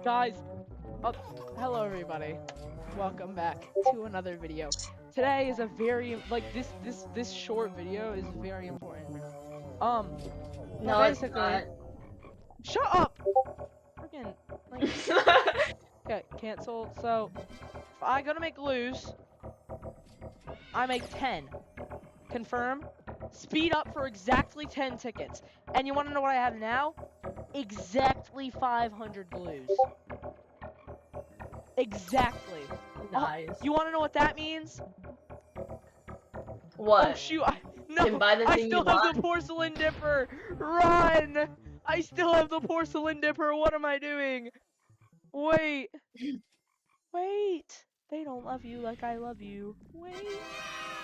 Guys, hello everybody. Welcome back to another video. Today is a very this short video is very important. No, it's basically, not. shut up. Freaking like okay, cancel. So if I go to make lose, I make 10. Confirm. Speed up for exactly 10 tickets. And you want to know what I have now? Exactly 500 glues. Exactly. Nice. You want to know what that means? What? Oh shoot! Can buy the I thing still you have want? the porcelain dipper. Run! I still have the porcelain dipper. What am I doing? Wait. Wait. They don't love you like I love you. Wait.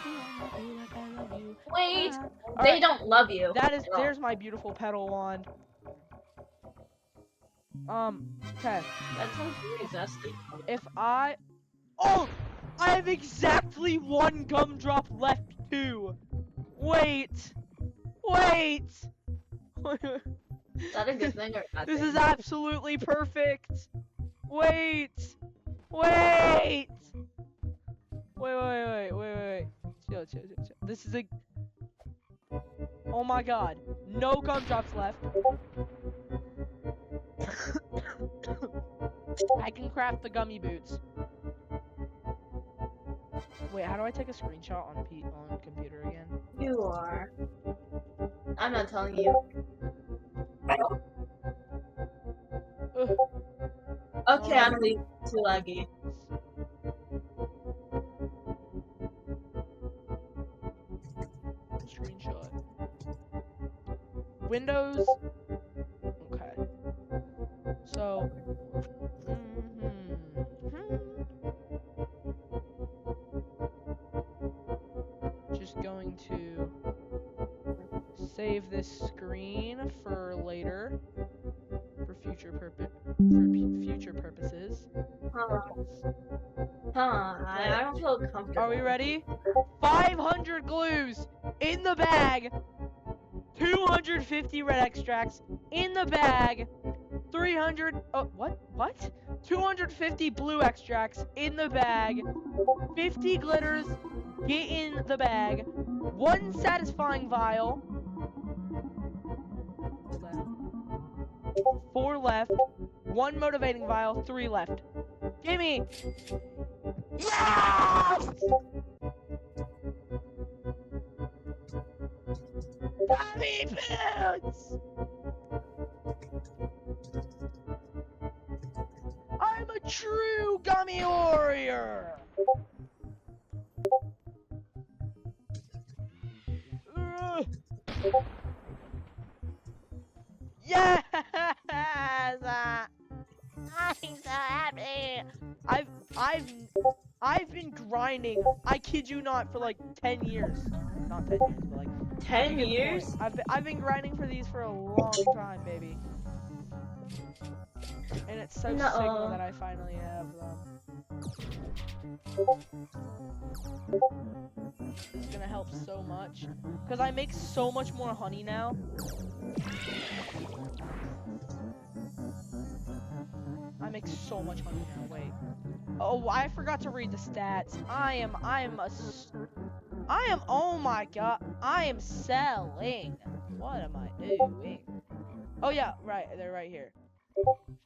They don't love you like I love you. Wait, All they right. don't love you. There's my beautiful petal wand. Okay. That sounds really zesty. If I I have exactly one gumdrop left too. Wait. Is Is that a good thing or bad This thing? is absolutely perfect. Wait. Wait. Chill. This is a. Oh my god. No gumdrops left. I can craft the gummy boots. Wait, how do I take a screenshot on computer again? You are. I'm not telling you. Ugh. Okay, I'm too laggy. Screenshot. Windows. Okay. So. Just going to save this screen for later, for future purposes. I don't feel comfortable. Are we ready? 500 glues in the bag. 250 red extracts in the bag. 300. Oh, what? 250 blue extracts in the bag. 50 glitters. Get in the bag. 1 satisfying vial. 4 left. 1 motivating vial. 3 left. Gimme! Yes! Gummy Boots! I'm a true gummy warrior! Yes! I'm so happy! I've been grinding, I kid you not, for like 10 years. Not 10 years, but like 10 years? I've been grinding for these for a long time, baby. And it's so signal that I finally have them. It's gonna help so much. Because I make so much more honey now. I make so much honey now, wait. Oh, I forgot to read the stats. Oh my god, I am selling. What am I doing? Oh yeah, right, they're right here.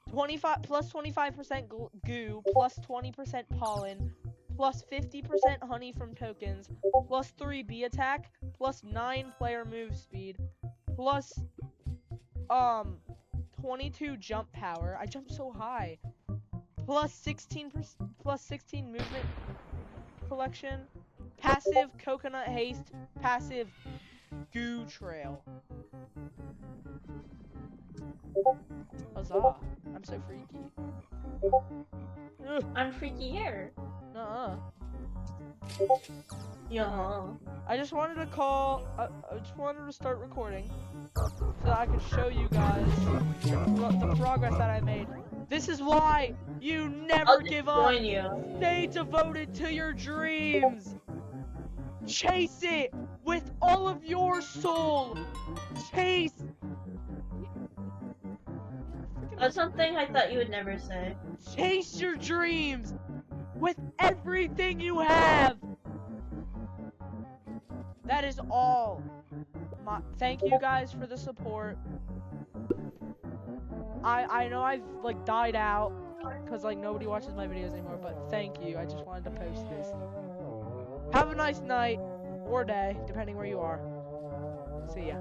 25 plus 25% goo, plus 20% pollen, plus 50% honey from tokens, plus 3 bee attack, plus 9 player move speed, plus 22 jump power. I jump so high. Plus 16 movement collection, passive coconut haste, passive goo trail. Huzzah. I'm so freaky. I'm freaky here. Nuh-uh. Yeah. I just wanted to call, I just wanted to start recording so that I could show you guys the progress that I made. This is why you never give up. Stay devoted to your dreams. Chase it with all of your soul. Chase. That's something I thought you would never say. Chase your dreams with everything you have. That is all. Thank you guys for the support. I know I've like died out because like nobody watches my videos anymore, but thank you. I just wanted to post this. Have a nice night or day, depending where you are. See ya.